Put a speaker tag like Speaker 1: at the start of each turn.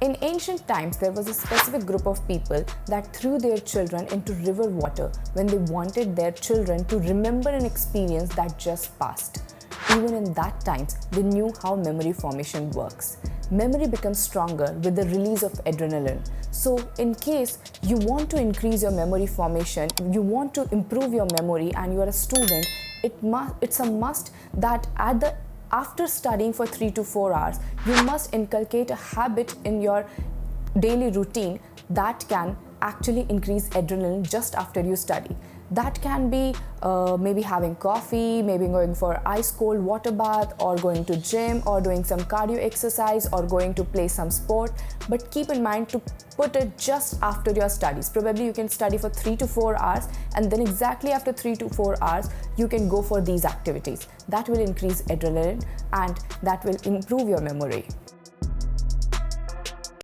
Speaker 1: In ancient times, there was a specific group of people that threw their children into river water when they wanted their children to remember an experience that just passed. Even in that time, they knew how memory formation works. Memory becomes stronger with the release of adrenaline. So in case you want to increase your memory formation, you want to improve your memory and you are a student, it's a must that after studying for 3 to 4 hours, you must inculcate a habit in your daily routine that can actually increase adrenaline just after you study. That can be maybe having coffee, maybe going for ice cold water bath, or going to gym, or doing some cardio exercise, or going to play some sport. But keep in mind to put it just after your studies. Probably you can study for 3 to 4 hours, and then exactly after 3 to 4 hours you can go for these activities. That will increase adrenaline and that will improve your memory.